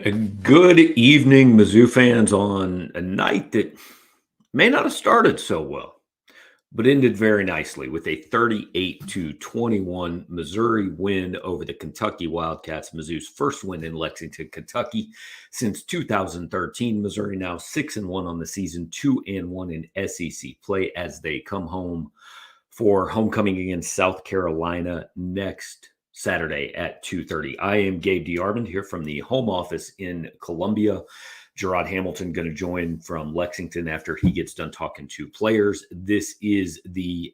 Good evening, Mizzou fans, on a night that may not have started so well, but ended very nicely with a 38-21 Missouri win over the Kentucky Wildcats. Mizzou's first win in Lexington, Kentucky since 2013. Missouri now 6-1 on the season, 2-1 in SEC play as they come home for homecoming against South Carolina next Saturday at 2:30. I am Gabe DeArmond here from the home office in Columbia. Jarod Hamilton going to join from Lexington after he gets done talking to players. This is the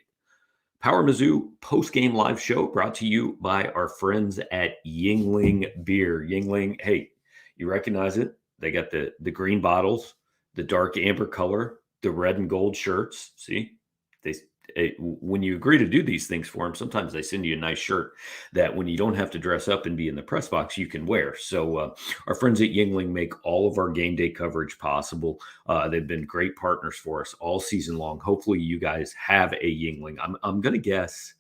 Power Mizzou post-game live show brought to you by our friends at Yuengling Beer. Yuengling, hey, you recognize it? They got the green bottles, the dark amber color, the red and gold shirts. See, they when you agree to do these things for them, sometimes they send you a nice shirt that when you don't have to dress up and be in the press box, you can wear. So our friends at Yuengling make all of our game day coverage possible. They've been great partners for us all season long. Hopefully you guys have a Yuengling. I'm going to guess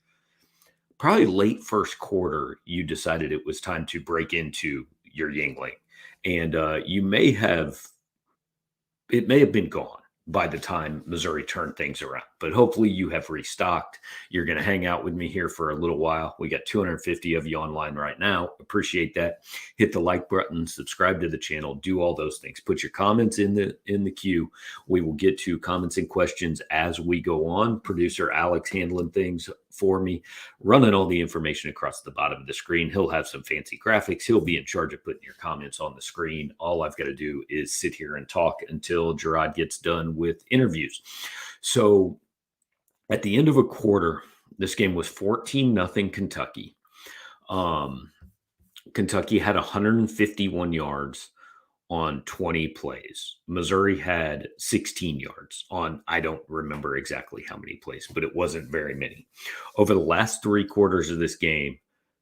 probably late first quarter, you decided it was time to break into your Yuengling. And it may have been gone by the time Missouri turned things around. But hopefully you have restocked. You're going to hang out with me here for a little while. We got 250 of you online right now. Appreciate that. Hit the like button, subscribe to the channel, do all those things. Put your comments in the queue. We will get to comments and questions as we go on. Producer Alex handling things for me, running all the information across the bottom of the screen. He'll have some fancy graphics. He'll be in charge of putting your comments on the screen. All I've got to do is sit here and talk until Jarod gets done with interviews. So at the end of a quarter, this game was 14-0 Kentucky. Kentucky had 151 yards on 20 plays. Missouri had 16 yards on, I don't remember exactly how many plays, but it wasn't very many. Over the last three quarters of this game,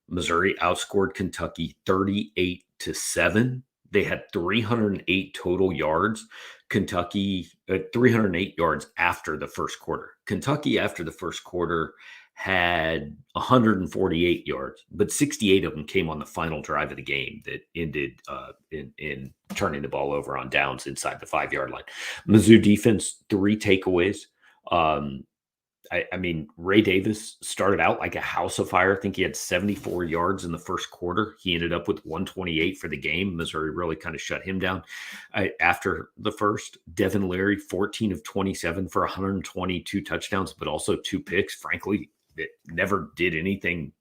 Missouri outscored Kentucky 38-7. They had 308 total yards. Kentucky 308 yards after the first quarter. Kentucky after the first quarter had 148 yards, but 68 of them came on the final drive of the game that ended in turning the ball over on downs inside the 5-yard line. Mizzou defense, 3 takeaways. I mean, Ray Davis started out like a house of fire. I think he had 74 yards in the first quarter. He ended up with 128 for the game. Missouri really kind of shut him down after the first. Devin Leary, 14 of 27 for 122 touchdowns, but also 2 picks. Frankly, it never did anything.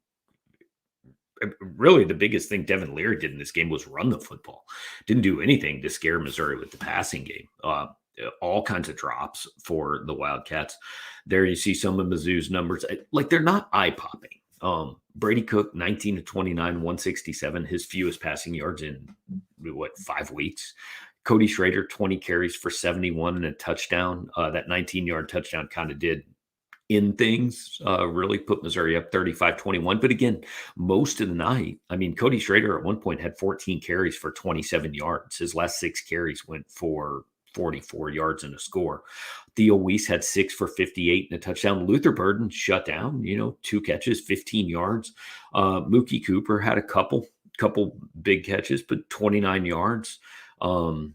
Really, the biggest thing Devin Leary did in this game was run the football. Didn't do anything to scare Missouri with the passing game. All kinds of drops for the Wildcats. There you see some of Mizzou's numbers. Like, they're not eye-popping. Brady Cook, 19 of 29, 167, his fewest passing yards in, 5 weeks. Cody Schrader, 20 carries for 71 and a touchdown. That 19-yard touchdown kind of did in things, really put Missouri up 35-21. But again, most of the night, I mean, Cody Schrader at one point had 14 carries for 27 yards. His last 6 carries went for 44 yards and a score. Theo Weiss had 6 for 58 and a touchdown. Luther Burden shut down, 2 catches, 15 yards. Mookie Cooper had a couple big catches, but 29 yards. Brett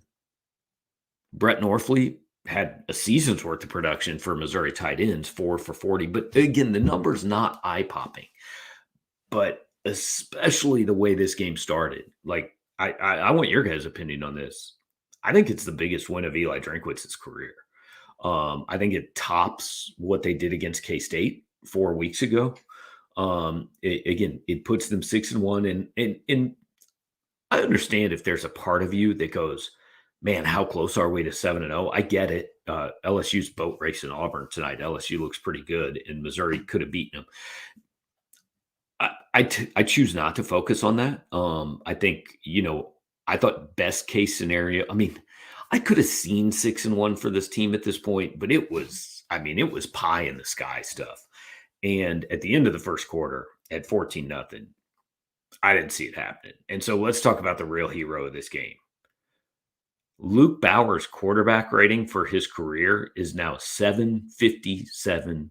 Norfleet had a season's worth of production for Missouri tight ends, 4 for 40. But again, the number's not eye-popping. But especially the way this game started. Like, I want your guys' opinion on this. I think it's the biggest win of Eli Drinkwitz's career. I think it tops what they did against K-State 4 weeks ago. It puts them 6-1. And I understand if there's a part of you that goes, man, how close are we to 7-0? I get it. LSU's boat race in Auburn tonight. LSU looks pretty good, and Missouri could have beaten them. I choose not to focus on that. I think, I thought best case scenario. I mean, I could have seen 6-1 for this team at this point, but it was pie in the sky stuff. And at the end of the first quarter at 14-0, I didn't see it happening. And so let's talk about the real hero of this game. Luke Bauer's quarterback rating for his career is now 757.6.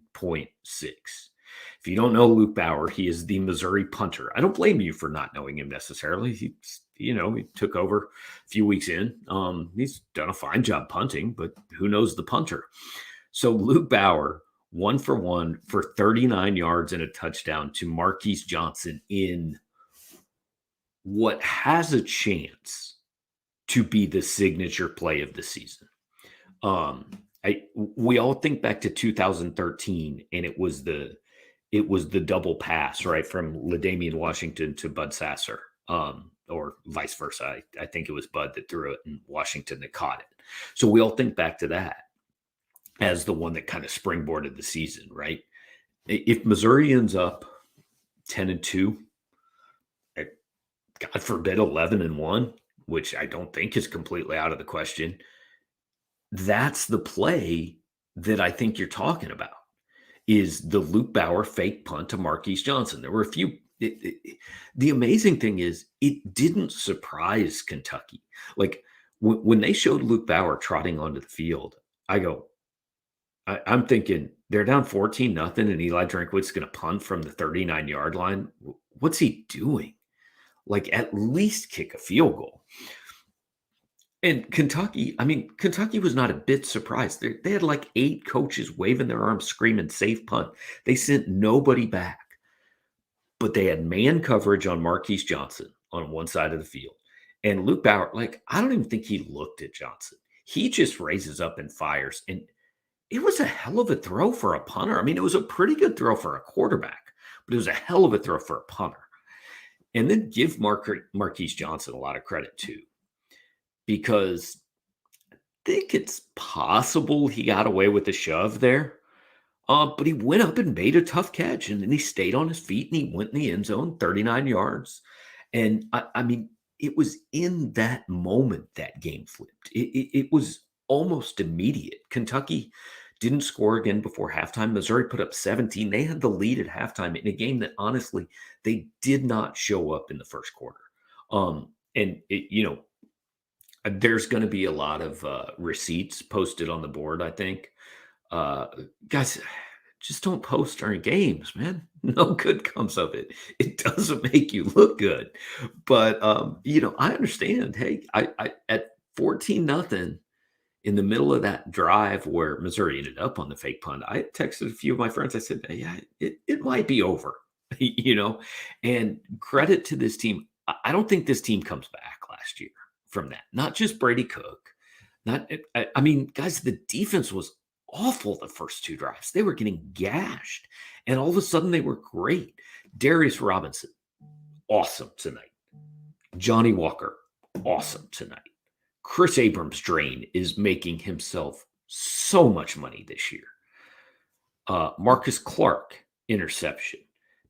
If you don't know Luke Bauer, he is the Missouri punter. I don't blame you for not knowing him necessarily. he took over a few weeks in. He's done a fine job punting, but who knows the punter? So Luke Bauer, 1 for 1 for 39 yards and a touchdown to Marquise Johnson in what has a chance to be the signature play of the season. We all think back to 2013, and it was the double pass, right, from LaDainian Washington to Bud Sasser, or vice versa. I think it was Bud that threw it and Washington that caught it. So we all think back to that as the one that kind of springboarded the season, right? If Missouri ends up 10-2, God forbid 11-1, which I don't think is completely out of the question, that's the play that I think you're talking about, is the Luke Bauer fake punt to Marquise Johnson. There were a few. The amazing thing is it didn't surprise Kentucky. Like when they showed Luke Bauer trotting onto the field, I'm thinking they're down 14-0 and Eli Drinkwitz going to punt from the 39-yard line. What's he doing? Like, at least kick a field goal. And Kentucky was not a bit surprised. They had like 8 coaches waving their arms, screaming, safe punt. They sent nobody back. But they had man coverage on Marquise Johnson on one side of the field. And Luke Bauer, I don't even think he looked at Johnson. He just raises up and fires. And it was a hell of a throw for a punter. I mean, it was a pretty good throw for a quarterback, but it was a hell of a throw for a punter. And then give Marquise Johnson a lot of credit too, because I think it's possible he got away with the shove there. But he went up and made a tough catch, and then he stayed on his feet and he went in the end zone, 39 yards. And I mean, it was in that moment that game flipped. It was almost immediate. Kentucky didn't score again before halftime. Missouri put up 17. They had the lead at halftime in a game that honestly they did not show up in the first quarter. There's going to be a lot of receipts posted on the board, I think. Guys, just don't post during games, man. No good comes of it. It doesn't make you look good. But I understand. Hey, I at 14-0 in the middle of that drive where Missouri ended up on the fake punt, I texted a few of my friends. I said, yeah, it might be over, and credit to this team. I don't think this team comes back last year from that. Not just Brady Cook. I mean, guys, the defense was awful the first 2 drives. They were getting gashed, and all of a sudden they were great. Darius Robinson, awesome tonight. Johnny Walker, awesome tonight. Chris Abrams-Drain is making himself so much money this year. Marcus Clark, interception.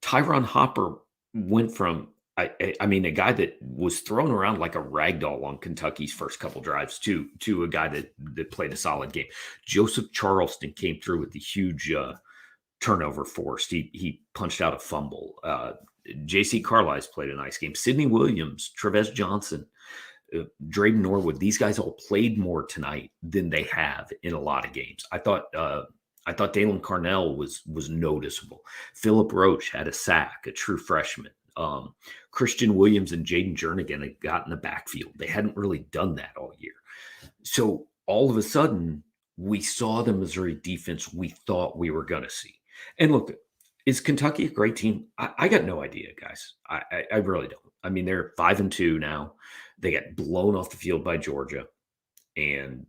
Tyron Hopper went from, a guy that was thrown around like a rag doll on Kentucky's first couple drives to a guy that played a solid game. Joseph Charleston came through with the huge turnover forced. He punched out a fumble. J.C. Carlisle played a nice game. Sidney Williams, Trevez Johnson, Drayden Norwood, these guys all played more tonight than they have in a lot of games. I thought Dalen Carnell was noticeable. Philip Roach had a sack, a true freshman. Christian Williams and Jaden Jernigan had got in the backfield. They hadn't really done that all year. So all of a sudden, we saw the Missouri defense we thought we were going to see. And look, is Kentucky a great team? I got no idea, guys. I really don't. I mean, they're 5-2 now. They got blown off the field by Georgia and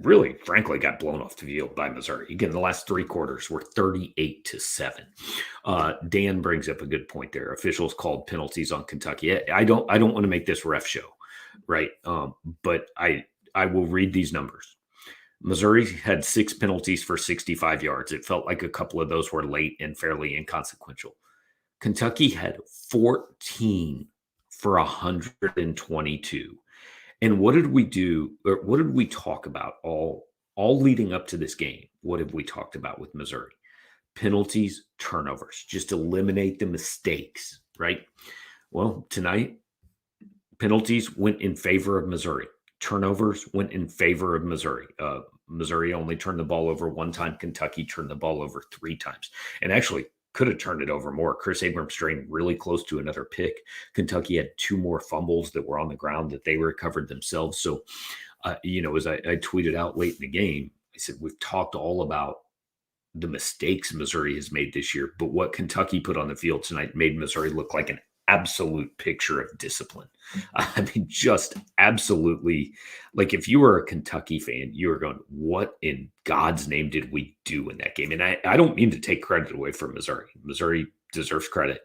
really, frankly, got blown off the field by Missouri. Again, the last 3 quarters were 38-7. Dan brings up a good point there. Officials called penalties on Kentucky. I don't want to make this ref show, right? But I will read these numbers. Missouri had 6 penalties for 65 yards. It felt like a couple of those were late and fairly inconsequential. Kentucky had 14 for 122. And what did we do? Or what did we talk about all leading up to this game? What have we talked about with Missouri? Penalties, turnovers, just eliminate the mistakes, right? Well, tonight, penalties went in favor of Missouri. Turnovers went in favor of Missouri. Missouri only turned the ball over 1 time. Kentucky turned the ball over 3 times. And actually, could have turned it over more. Chris Abrams strained really close to another pick. Kentucky had 2 more fumbles that were on the ground that they recovered themselves. So, as I tweeted out late in the game, I said, we've talked all about the mistakes Missouri has made this year, but what Kentucky put on the field tonight made Missouri look like an absolute picture of discipline. I mean, just absolutely. Like, if you were a Kentucky fan, you were going, what in God's name did we do in that game? And I don't mean to take credit away from Missouri. Missouri deserves credit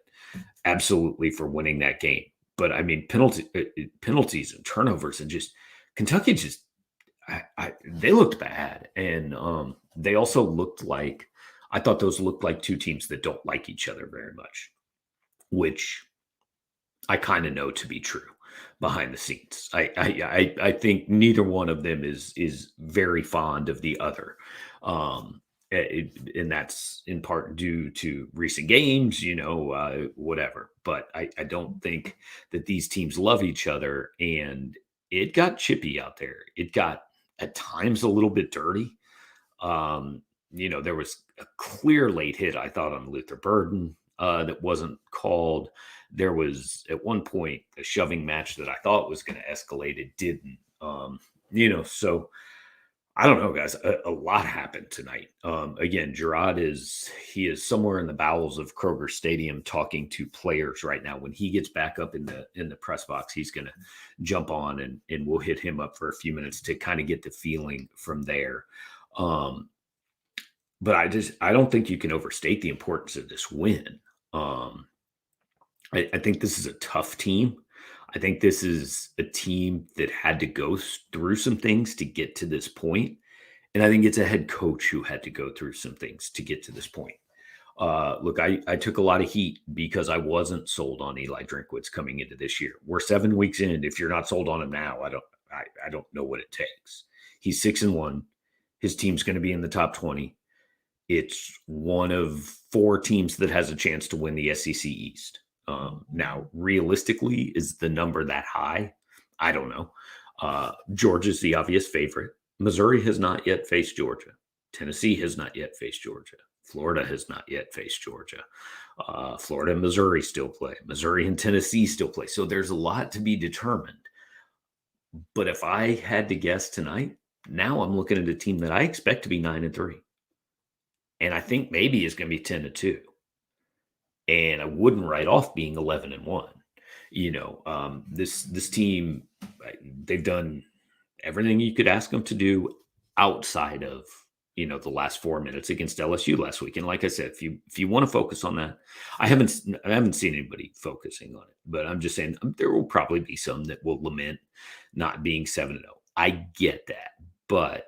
absolutely for winning that game. But I mean, penalties and turnovers, and just Kentucky just they looked bad. And they also looked like, I thought those looked like 2 teams that don't like each other very much, which I kind of know to be true behind the scenes. I think neither one of them is very fond of the other. And that's in part due to recent games, whatever. But I don't think that these teams love each other, and it got chippy out there. It got at times a little bit dirty. There was a clear late hit, I thought, on Luther Burden that wasn't called. There was at one point a shoving match that I thought was going to escalate. It didn't. So I don't know, guys. A lot happened tonight. Again, Jarod is somewhere in the bowels of Kroger Stadium talking to players right now. When he gets back up in the press box, he's going to jump on and we'll hit him up for a few minutes to kind of get the feeling from there. But I don't think you can overstate the importance of this win. I think this is a tough team. I think this is a team that had to go through some things to get to this point. And I think it's a head coach who had to go through some things to get to this point. Look, I took a lot of heat because I wasn't sold on Eli Drinkwitz coming into this year. We're 7 weeks in. If you're not sold on him now, I don't know what it takes. He's 6-1. His team's going to be in the top 20. It's one of 4 teams that has a chance to win the SEC East. Now, realistically, is the number that high? I don't know. Georgia's the obvious favorite. Missouri has not yet faced Georgia. Tennessee has not yet faced Georgia. Florida has not yet faced Georgia. Florida and Missouri still play. Missouri and Tennessee still play. So there's a lot to be determined. But if I had to guess tonight, now I'm looking at a team that I expect to be 9-3. And I think maybe is going to be 10-2. And I wouldn't write off being 11-1. This team, they've done everything you could ask them to do outside of, the last 4 minutes against LSU last week. And like I said, if you want to focus on that, I haven't seen anybody focusing on it, but I'm just saying there will probably be some that will lament not being 7-0. I get that, but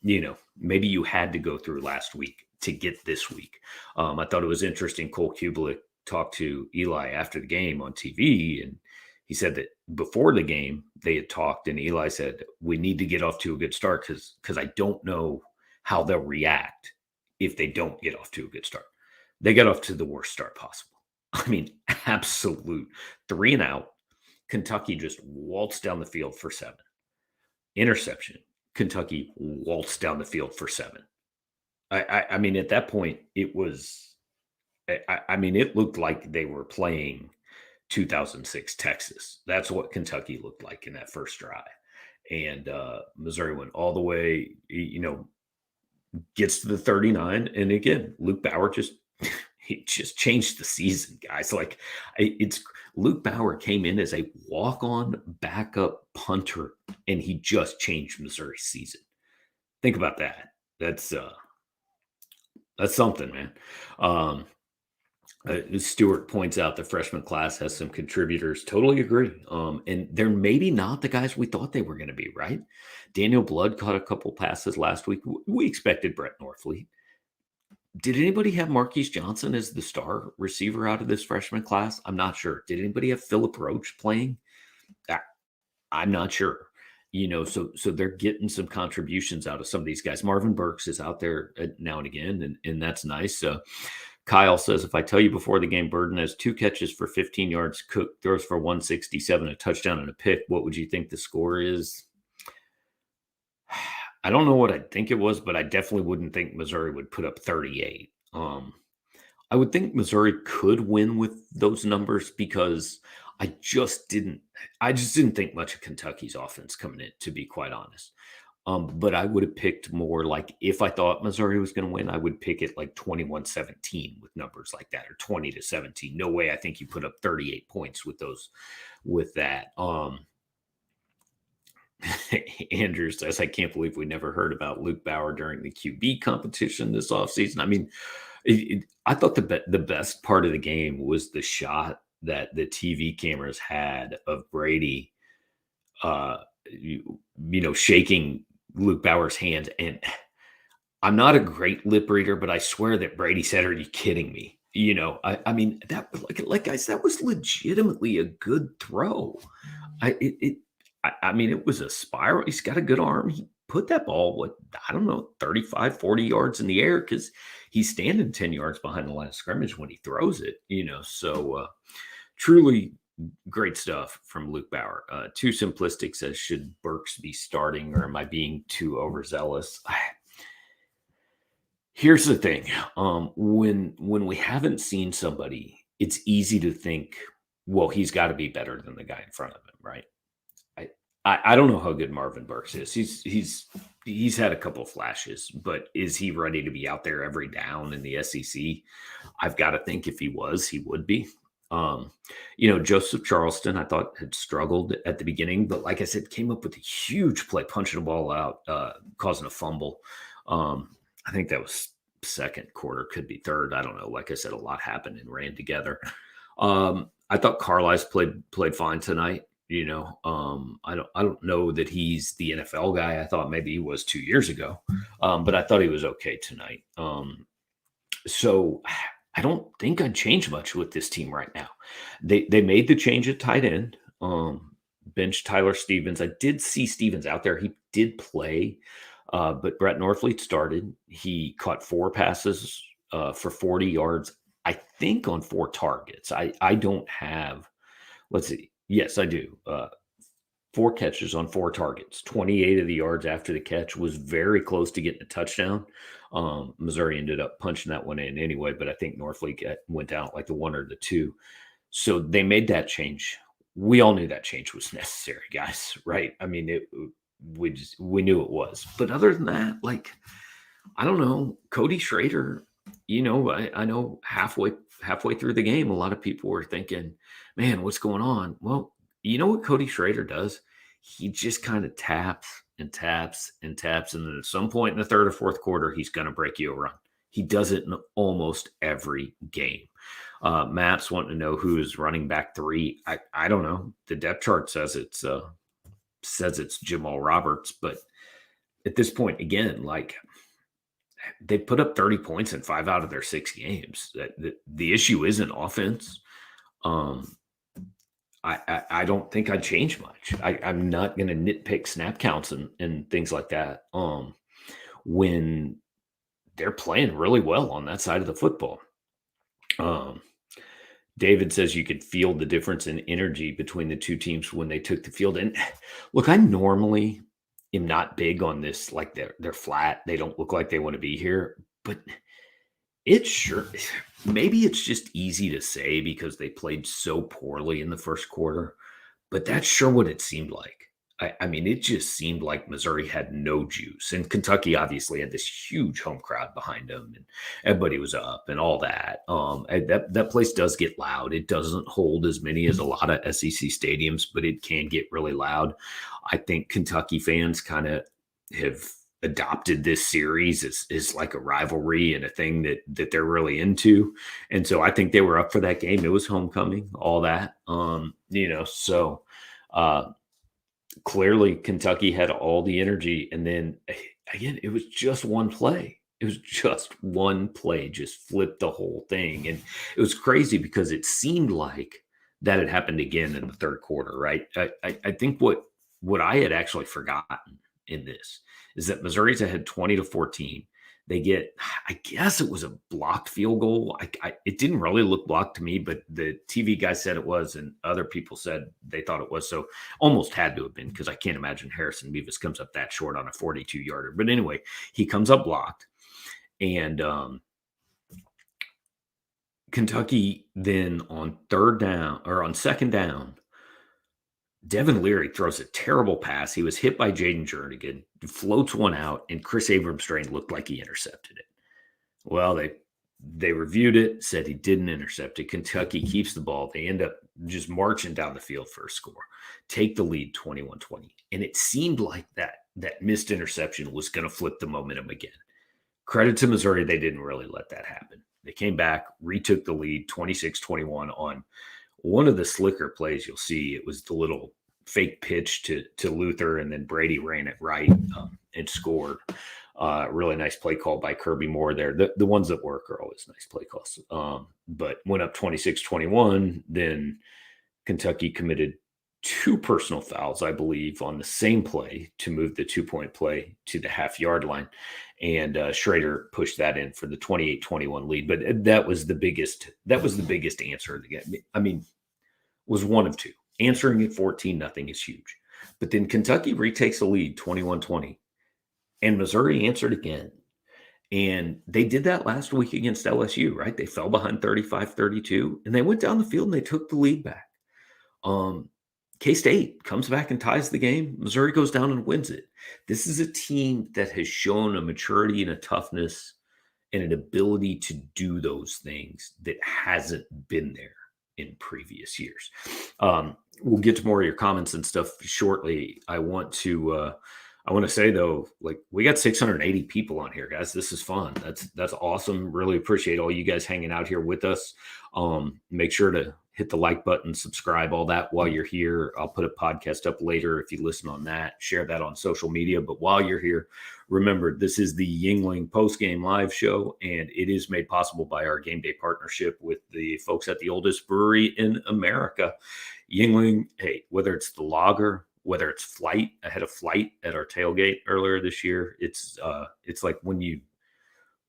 maybe you had to go through last week to get this week. I thought it was interesting. Cole Kubelik talked to Eli after the game on TV, and he said that before the game they had talked, and Eli said, we need to get off to a good start because I don't know how they'll react if they don't get off to a good start. They got off to the worst start possible. I mean, absolute 3 and out. Kentucky just waltzed down the field for 7. Interception. Kentucky waltzed down the field for 7. I mean, at that point, it was, it looked like they were playing 2006 Texas. That's what Kentucky looked like in that first drive. And Missouri went all the way, gets to the 39. And again, Luke Bauer he just changed the season, guys. Like, it's Luke Bauer came in as a walk-on backup punter, and he just changed Missouri's season. Think about that. That's something, man. Stewart points out the freshman class has some contributors. Totally agree. And they're maybe not the guys we thought they were going to be, right? Daniel Blood caught a couple passes last week. We expected Brett Norfleet. Did anybody have Marquise Johnson as the star receiver out of this freshman class? I'm not sure. Did anybody have Phillip Roach playing? I'm not sure. So they're getting some contributions out of some of these guys. Marvin Burks is out there now and again, and that's nice. Kyle says, if I tell you before the game, Burden has 2 catches for 15 yards, Cook throws for 167, a touchdown and a pick, what would you think the score is? I don't know what I think it was, but I definitely wouldn't think Missouri would put up 38. I would think Missouri could win with those numbers because I just didn't I just didn't think much of Kentucky's offense coming in, to be quite honest. But I would have picked more like if I thought Missouri was going to win, I would pick it like 21-17 with numbers like that or 20-17. No way I think you put up 38 points with those with that. Andrew says, I can't believe we never heard about Luke Bauer during the QB competition this offseason. I mean, I thought the best part of the game was the shot that the TV cameras had of Brady, shaking Luke Bauer's hand. And I'm not a great lip reader, but I swear that Brady said, "Are you kidding me?" I mean that like I said, that was legitimately a good throw. I mean, it was a spiral. He's got a good arm. He put that ball, what, I don't know, 35, 40 yards in the air because he's standing 10 yards behind the line of scrimmage when he throws it. So truly great stuff from Luke Bauer. Too simplistic says, should Burks be starting or am I being too overzealous? Here's the thing. When we haven't seen somebody, it's easy to think, well, he's got to be better than the guy in front of him, right? I I don't know how good Marvin Burks is. He's had a couple of flashes, but is he ready to be out there every down in the SEC? I've got to think if he was, he would be. Um, Joseph Charleston, I thought had struggled at the beginning, but like I said, came up with a huge play, punching the ball out, causing a fumble. I think that was second quarter, could be third. I don't know. Like I said, a lot happened and ran together. I thought Carlisle played fine tonight. I don't know that he's the NFL guy. I thought maybe he was 2 years ago, but I thought he was okay tonight. So I don't think I'd change much with this team right now. They made the change at tight end. Bench Tyler Stevens. I did see Stevens out there. He did play, but Brett Norfleet started. He caught 4 passes for 40 yards. I think on 4 targets. I don't have. Let's see. Yes, I do. 4 catches on 4 targets. 28 of the yards after the catch was very close to getting a touchdown. Missouri ended up punching that one in anyway, but I think Norfleet went down at like the 1 or the 2. So they made that change. We all knew that change was necessary, guys, right? I mean, we knew it was. But other than that, like, I don't know, Cody Schrader, I know halfway through the game, a lot of people were thinking, man, what's going on? Well, you know what Cody Schrader does? He just kind of taps and taps and taps. And then at some point in the third or fourth quarter, he's going to break you a run. He does it in almost every game. Matt's wanting to know who is running back 3. I don't know. The depth chart says it's Jamal Roberts, but at this point, again, like, they put up 30 points in 5 out of their 6 games. The issue isn't offense. I don't think I'd change much. I'm not going to nitpick snap counts and things like that when they're playing really well on that side of the football. David says you could feel the difference in energy between the two teams when they took the field. And look, I normally am not big on this. Like, they're flat. They don't look like they want to be here. But it's sure, maybe it's just easy to say because they played so poorly in the first quarter, but that's sure what it seemed like. I mean, it just seemed like Missouri had no juice, and Kentucky obviously had this huge home crowd behind them, and everybody was up and all that. And that place does get loud. It doesn't hold as many as a lot of SEC stadiums, but it can get really loud. I think Kentucky fans kind of have adopted this series is like a rivalry and a thing that they're really into. And so I think they were up for that game. It was homecoming, all that. So clearly Kentucky had all the energy. And then again, it was just one play. It was just one play, just flipped the whole thing. And it was crazy because it seemed like that had happened again in the third quarter, right? I think what I had actually forgotten in this is that Missouri's ahead 20-14. They get, I guess it was a blocked field goal. It didn't really look blocked to me, but the TV guy said it was, and other people said they thought it was. So almost had to have been, because I can't imagine Harrison Beavis comes up that short on a 42-yarder. But anyway, he comes up blocked, and Kentucky then on third down or on second down, Devin Leary throws a terrible pass. He was hit by Jaden Jernigan, floats one out, and Chris Abrams-Strain looked like he intercepted it. Well, they reviewed it, said he didn't intercept it. Kentucky keeps the ball. They end up just marching down the field for a score, take the lead 21-20. And it seemed like that missed interception was going to flip the momentum again. Credit to Missouri, they didn't really let that happen. They came back, retook the lead 26-21 on one of the slicker plays you'll see. It was the little fake pitch to Luther, and then Brady ran it right and scored. Really nice play call by Kirby Moore there. The ones that work are always nice play calls. But went up 26-21. Then Kentucky committed 2 personal fouls, I believe, on the same play to move the 2-point play to the half-yard line. And Schrader pushed that in for the 28-21 lead. But that was the biggest answer of the game. I mean, was one of two. Answering at 14-0 is huge. But then Kentucky retakes the lead 21-20. And Missouri answered again. And they did that last week against LSU, right? They fell behind 35-32, and they went down the field and they took the lead back. K-State comes back and ties the game. Missouri goes down and wins it. This is a team that has shown a maturity and a toughness and an ability to do those things that hasn't been there in previous years. We'll get to more of your comments and stuff shortly. I want to say, though, like, we got 680 people on here, guys. This is fun. That's awesome. Really appreciate all you guys hanging out here with us. Make sure to hit the like button, subscribe, all that while you're here. I'll put a podcast up later if you listen on that. Share that on social media. But while you're here, remember, this is the Yuengling postgame live show, and it is made possible by our game day partnership with the folks at the oldest brewery in America. Yuengling, hey, whether it's the lager, whether it's Flight, I had a Flight at our tailgate earlier this year. It's like when you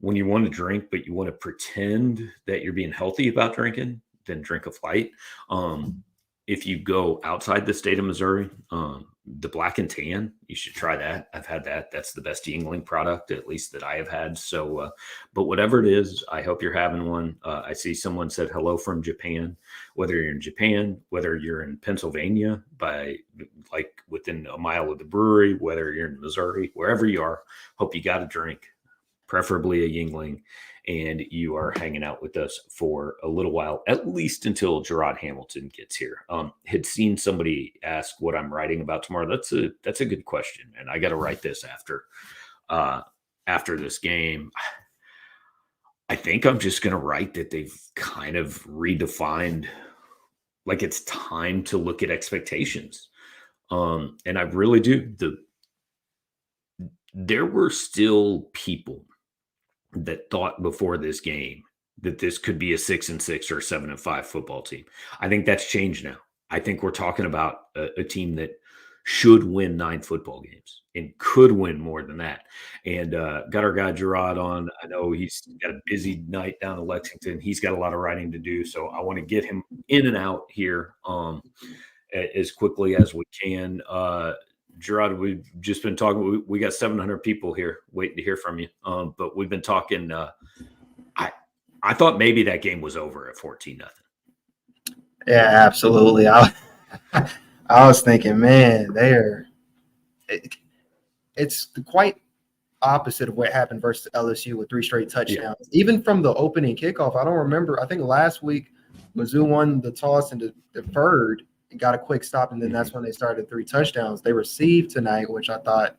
want to drink, but you want to pretend that you're being healthy about drinking, then drink a Flight. If you go outside the state of Missouri, the Black and Tan, you should try that. I've had that. That's the best Yuengling product, at least that I have had. So, but whatever it is, I hope you're having one. I see someone said hello from Japan. Whether you're in Japan, whether you're in Pennsylvania, by like within a mile of the brewery, whether you're in Missouri, wherever you are, hope you got a drink, preferably a Yuengling, and you are hanging out with us for a little while, at least until Jarod Hamilton gets here. Had seen somebody ask what I'm writing about tomorrow. That's a good question, and I got to write this after this game. I think I'm just going to write that they've kind of redefined, like, it's time to look at expectations. And I really do. There were still people that thought before this game that this could be a 6-6 or 7-5 football team. I think that's changed now. I think we're talking about a team that should win 9 football games and could win more than that. And got our guy Jarod on. I know he's got a busy night down in Lexington. He's got a lot of writing to do, so I want to get him in and out here as quickly as we can. Jarod, we've just been talking. We got 700 people here waiting to hear from you. But we've been talking. I thought maybe that game was over at 14-0. Yeah, absolutely. I was thinking, man, it's quite opposite of what happened versus LSU with 3 straight touchdowns. Yeah. Even from the opening kickoff, I don't remember. I think last week Mizzou won the toss and deferred. Got a quick stop, and then that's when they started 3 touchdowns. They received tonight, which I thought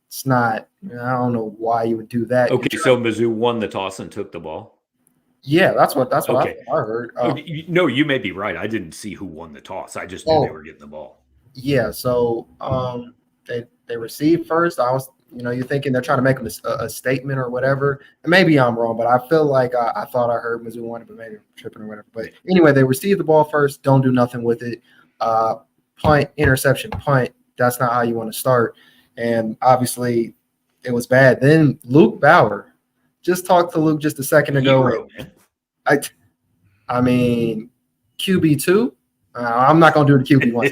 it's not. I don't know why you would do that. Okay, so Mizzou won the toss and took the ball. Yeah, that's what I heard. No, you may be right. I didn't see who won the toss. I just knew they were getting the ball. Yeah, so they received first. I was, you're thinking they're trying to make a statement or whatever. And maybe I'm wrong, but I feel like I thought I heard Mizzou won it, but maybe I'm tripping or whatever. But anyway, they received the ball first, don't do nothing with it. Punt, interception, punt. That's not how you want to start. And obviously it was bad. Then Luke Bauer, just talked to Luke just a second ago. I mean, QB2. I'm not gonna do the QB1,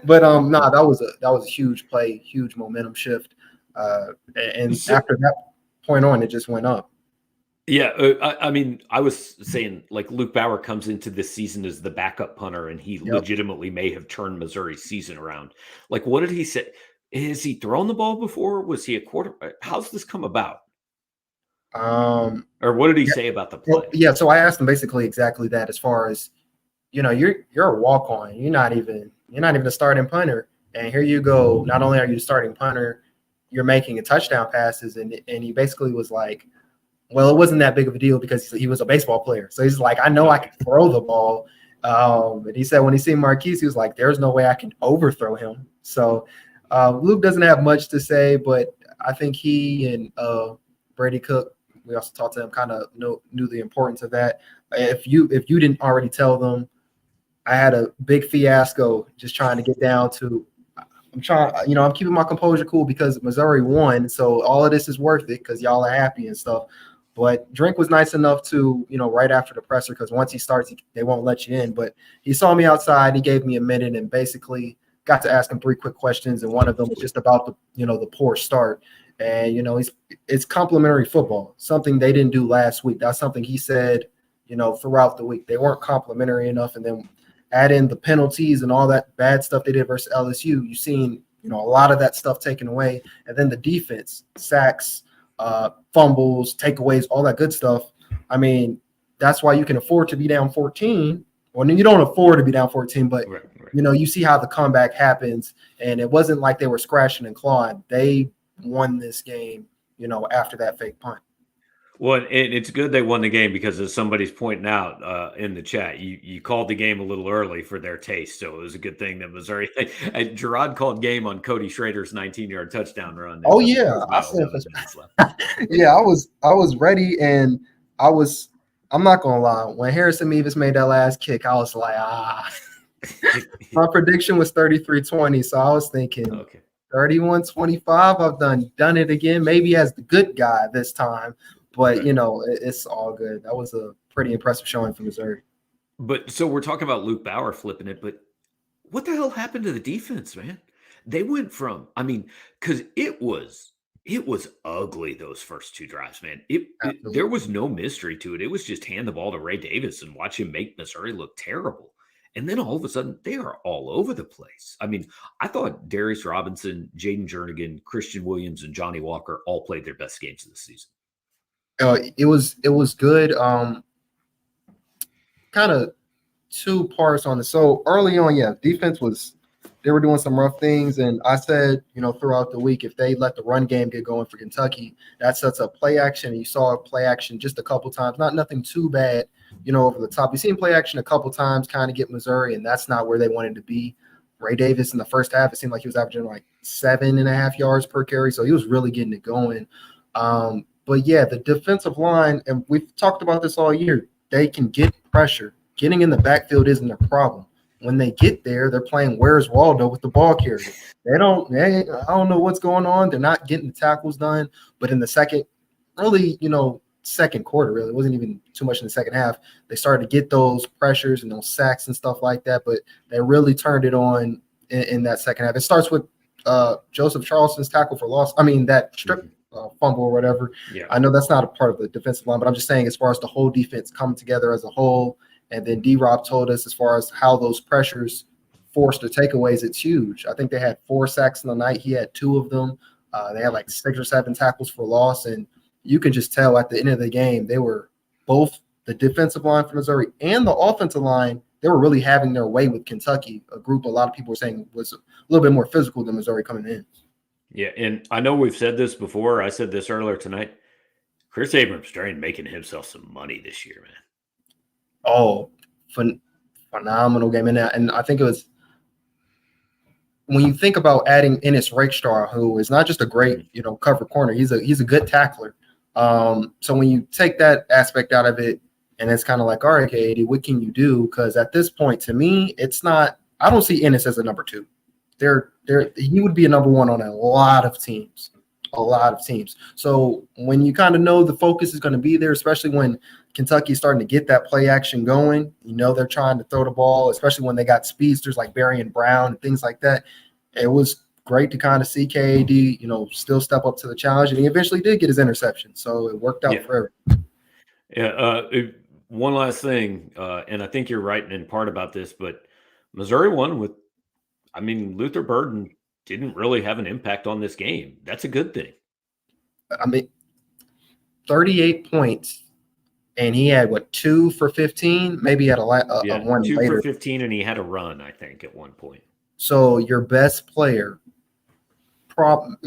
but that was a huge play, huge momentum shift. And after that point on, it just went up. Yeah, I mean, I was saying like Luke Bauer comes into this season as the backup punter, and he Yep. legitimately may have turned Missouri's season around. Like, what did he say? Has he thrown the ball before? Was he a quarterback? How's this come about? Um, Or what did he yeah, say about the well, play? yeah. So I asked him basically exactly that. As far as you're a walk on. You're not even a starting punter, and here you go. Not only are you the starting punter, you're making a touchdown passes, and he basically was like, well, it wasn't that big of a deal because he was a baseball player. So he's like, I know I Okay. can throw the ball. And he said when he seen Marquise, he was like, there's no way I can overthrow him. So Luke doesn't have much to say, but I think he and Brady Cook, we also talked to him, kind of knew the importance of that. If you didn't already tell them, I had a big fiasco just trying to get down to. I'm keeping my composure cool because Missouri won. So all of this is worth it because y'all are happy and stuff. But Drink was nice enough to, right after the presser, because once he starts, they won't let you in. But he saw me outside. He gave me a minute and basically got to ask him 3 quick questions. And one of them was just about the poor start. And, it's complimentary football, something they didn't do last week. That's something he said, throughout the week. They weren't complimentary enough. And then add in the penalties and all that bad stuff they did versus LSU, you've seen, a lot of that stuff taken away. And then the defense, sacks, fumbles, takeaways, all that good stuff. I mean, that's why you can afford to be down 14. Well, you don't afford to be down 14, but Right, right. you see how the comeback happens. And it wasn't like they were scratching and clawing. They won this game, after that fake punt. Well, and it's good they won the game because as somebody's pointing out in the chat, you called the game a little early for their taste, so it was a good thing that Missouri. Jarod called game on Cody Schrader's 19-yard touchdown run. Oh There yeah, was I about said 11 minutes left. yeah, I was ready, and I was. I'm not gonna lie. When Harrison Mevis made that last kick, I was like, My prediction was 33-20, so I was thinking Okay. 31-25. I've done it again, maybe as the good guy this time, but Right. it's all good. That was a pretty impressive showing for Missouri. But so we're talking about Luke Bauer flipping it, but what the hell happened to the defense, man? They went from, I mean, because it was ugly those first two drives, man. There Absolutely. was no mystery to it. It was just hand the ball to Ray Davis and watch him make Missouri look terrible. And then all of a sudden, they are all over the place. I mean, I thought Darius Robinson, Jaden Jernigan, Christian Williams, and Johnny Walker all played their best games of the season. It was good. Kind of two parts on it. So early on, yeah, defense was they were doing some rough things, and I said, throughout the week, if they let the run game get going for Kentucky, that sets up play action. And you saw play action just a couple times, not nothing too bad, over the top. We've seen play action a couple times, kind of get Missouri, and that's not where they wanted to be. Ray Davis in the first half, it seemed like he was averaging like 7.5 yards per carry, so he was really getting it going. But yeah, the defensive line, and we've talked about this all year, they can get pressure. Getting in the backfield isn't a problem. When they get there, they're playing Where's Waldo with the ball carrier. I don't know what's going on. They're not getting the tackles done. But in the second quarter, really, it wasn't even too much in the second half. They started to get those pressures and those sacks and stuff like that. But they really turned it on in that second half. It starts with Joseph Charleston's tackle for loss. I mean, that strip fumble or whatever. Yeah. I know that's not a part of the defensive line, but I'm just saying as far as the whole defense coming together as a whole. And then D-Rob told us as far as how those pressures forced the takeaways, it's huge. I think they had 4 sacks in the night. He had 2 of them. They had like 6 or 7 tackles for loss. And you can just tell at the end of the game, they were both the defensive line for Missouri and the offensive line. They were really having their way with Kentucky, a group a lot of people were saying was a little bit more physical than Missouri coming in. Yeah. And I know we've said this before. I said this earlier tonight. Chris Abrams started making himself some money this year, man. Oh, phenomenal game. And I think it was when you think about adding Ennis Rakestraw, who is not just a great, cover corner, he's a good tackler. So when you take that aspect out of it, and it's kind of like, all right, Katie, what can you do? Because at this point, to me, it's not. I don't see Ennis as a number 2. He would be a number 1 on a lot of teams. So when you kind of know the focus is going to be there, especially when Kentucky's starting to get that play action going, they're trying to throw the ball, especially when they got speedsters like Barry and Brown and things like that. It was great to kind of see KAD, still step up to the challenge, and he eventually did get his interception. So it worked out for everyone. Yeah. One last thing, and I think you're right in part about this, but Missouri won with. I mean, Luther Burden didn't really have an impact on this game. That's a good thing. I mean, 38 points, and he had what 2 for 15. Maybe he had a Yeah, one 2 for later. 15, and he had a run, I think, at one point. So your best player, playing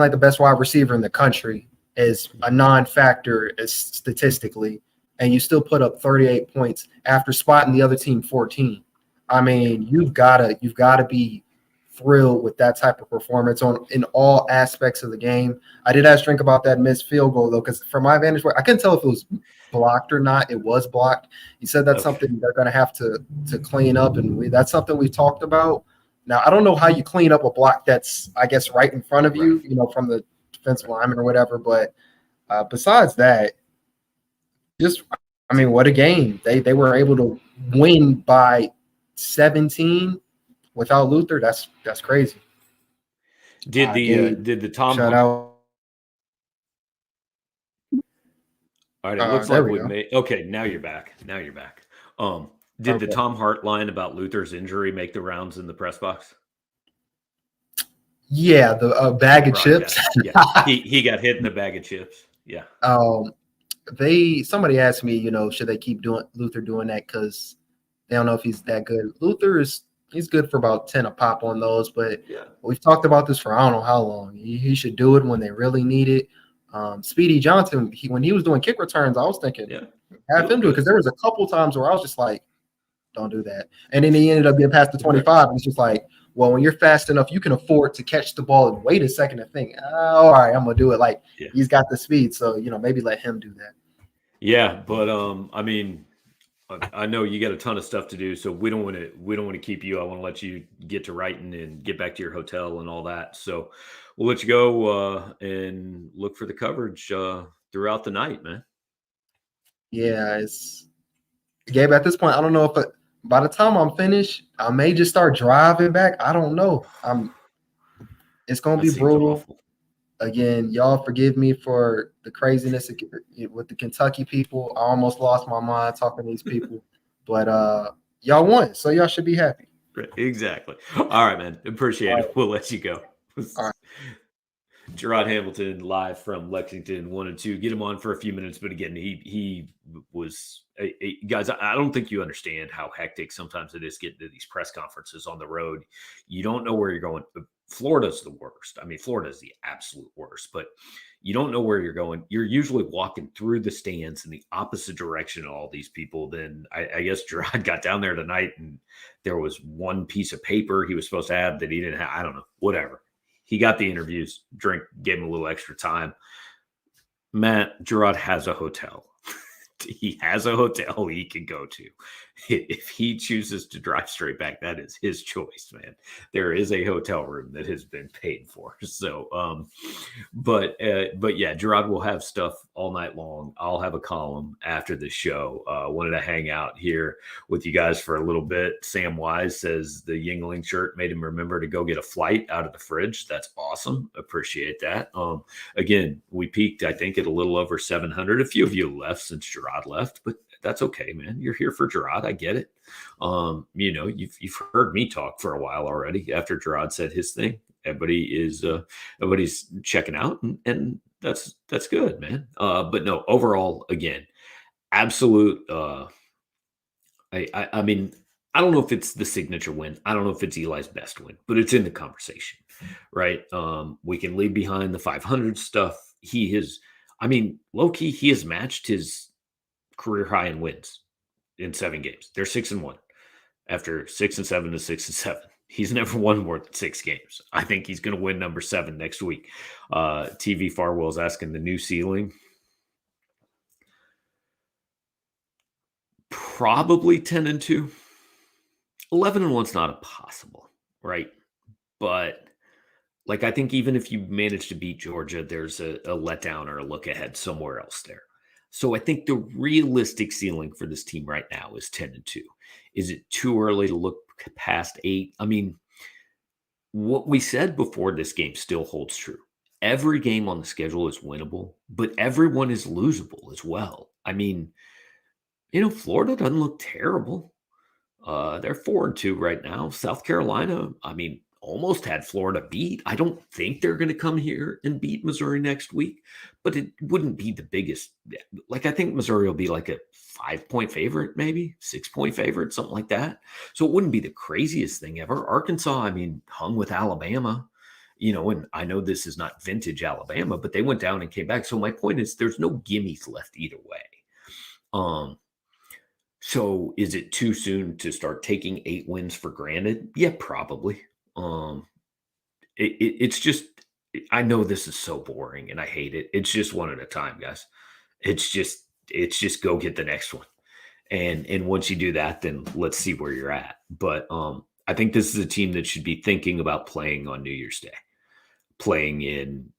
like the best wide receiver in the country is a non-factor as statistically, and you still put up 38 points after spotting the other team 14. I mean, you've gotta be thrilled with that type of performance in all aspects of the game. I did ask Drink about that missed field goal though, because from my vantage point, I couldn't tell if it was blocked or not. It was blocked. He said that's Okay. something they're going to have to clean up, and that's something we've talked about. Now, I don't know how you clean up a block that's, I guess, right in front of you, Right. from the defensive lineman or whatever. But besides that, just, I mean, what a game. They were able to win by 17 without Luther. That's crazy. Gabe, Did the Tom shout out. All right, it looks There like we we've go. made okay, now you're back. Now you're back. Did the Okay. Tom Hart line about Luther's injury make the rounds in the press box? Yeah, the bag of Right, chips. yeah. Yeah. He got hit in the bag of chips. Yeah. um, somebody asked me, should they keep doing Luther doing that because they don't know if he's that good. He's good for about 10 a pop on those, but Yeah. we've talked about this for I don't know how long. He should do it when they really need it. Speedy Johnson, when he was doing kick returns, I was thinking Yeah. He have him looked do it good. because there was a couple times where I was just like, don't do that. And then he ended up getting past the Right. 25. And it's just like, well, when you're fast enough, you can afford to catch the ball and wait a second and think, all right, I'm gonna do it. Like Yeah. he's got the speed, so maybe let him do that. Yeah, but I mean, I know you got a ton of stuff to do, so we don't want to keep you. I want to let you get to writing and get back to your hotel and all that. So we'll let you go and look for the coverage throughout the night, man. Yeah, it's Gabe. At this point, I don't know by the time I'm finished, I may just start driving back. I don't know. It's gonna That be seems brutal. awful. Again, y'all forgive me for the craziness with the Kentucky people. I almost lost my mind talking to these people, but y'all won, so y'all should be happy. Right, exactly. All right, man. Appreciate it. All We'll let you go. right. Jarod Hamilton live from Lexington 1 and 2. Get him on for a few minutes, but again, he was guys. I don't think you understand how hectic sometimes it is getting to these press conferences on the road. You don't know where you're going. Florida's the worst. I mean, Florida's the absolute worst, but you don't know where you're going. You're usually walking through the stands in the opposite direction of all these people. Then I guess Jarod got down there tonight and there was one piece of paper he was supposed to have that he didn't have. I don't know, whatever. He got the interviews. Drink gave him a little extra time. Matt, Jarod has a hotel. He has a hotel he can go to. If he chooses to drive straight back, that is his choice, man. There is a hotel room that has been paid for. So, but yeah, Jarod will have stuff all night long. I'll have a column after the show. Wanted to hang out here with you guys for a little bit. Sam Wise says the Yuengling shirt made him remember to go get a flight out of the fridge. That's awesome. Appreciate that. Again, we peaked, I think, at a little over 700. A few of you left since Jarod left, but that's okay, man. You're here for Jarod. I get it. You've heard me talk for a while already. After Jarod said his thing, everybody's checking out, and that's good, man. But no, overall, again, absolute. I mean, I don't know if it's the signature win. I don't know if it's Eli's best win, but it's in the conversation, right? We can leave behind the 500 stuff. He has, I mean, low key, he has matched his career high in wins in 7 games. They're 6-1 after 6-7 to 6-7. He's never won more than 6 games. I think he's going to win number 7 next week. TV Farwell's asking the new ceiling. Probably 10-2. 11-1's not impossible, right? But like I think even if you manage to beat Georgia, there's a letdown or a look ahead somewhere else there. So I think the realistic ceiling for this team right now is 10-2. Is it too early to look past 8? I mean, what we said before this game still holds true. every game on the schedule is winnable, but everyone is losable as well. I mean, Florida doesn't look terrible. They're 4-2 right now. South Carolina, I mean, almost had Florida beat. I don't think they're going to come here and beat Missouri next week, but it wouldn't be the biggest. Like, I think Missouri will be like a 5-point favorite, maybe 6-point favorite, something like that. So it wouldn't be the craziest thing ever. Arkansas, I mean, hung with Alabama, and I know this is not vintage Alabama, but they went down and came back. So my point is there's no gimmies left either way. So is it too soon to start taking 8 wins for granted? Yeah, probably. It's just, I know this is so boring and I hate it. It's just one at a time, guys. It's just go get the next one. And once you do that, then let's see where you're at. But I think this is a team that should be thinking about playing on New Year's Day, playing in,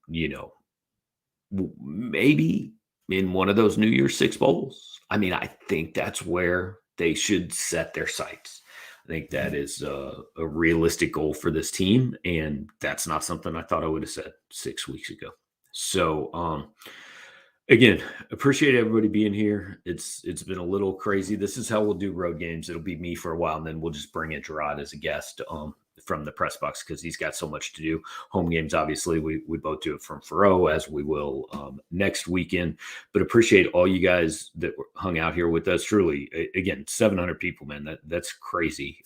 maybe in one of those New Year's Six bowls. I mean, I think that's where they should set their sights. I think that is a realistic goal for this team, and that's not something I thought I would have said 6 weeks ago. So, again, appreciate everybody being here. It's been a little crazy. This is how we'll do road games. It'll be me for a while, and then we'll just bring in Jarod as a guest from the press box because he's got so much to do. Home games, obviously, we both do it from Faroe, as we will next weekend. But appreciate all you guys that hung out here with us. Truly, again, 700 people, man. That's crazy.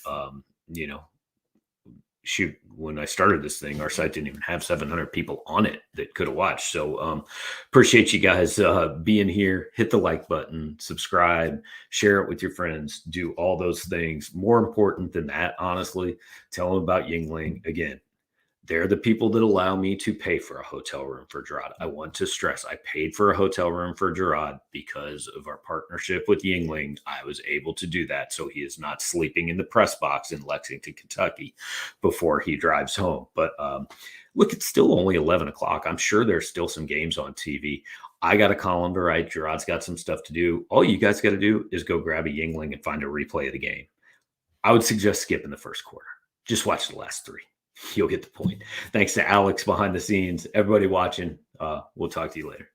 Shoot, when I started this thing, our site didn't even have 700 people on it that could have watched. So appreciate you guys being here. Hit the like button, subscribe, share it with your friends, do all those things. More important than that, honestly, tell them about Yuengling. Again, they're the people that allow me to pay for a hotel room for Jarod. I want to stress, I paid for a hotel room for Jarod because of our partnership with Yuengling. I was able to do that, so he is not sleeping in the press box in Lexington, Kentucky before he drives home. But look, it's still only 11 o'clock. I'm sure there's still some games on TV. I got a column to write. Jarod's got some stuff to do. All you guys got to do is go grab a Yuengling and find a replay of the game. I would suggest skipping the first quarter. Just watch the last 3. You'll get the point. Thanks to Alex behind the scenes, everybody watching. We'll talk to you later.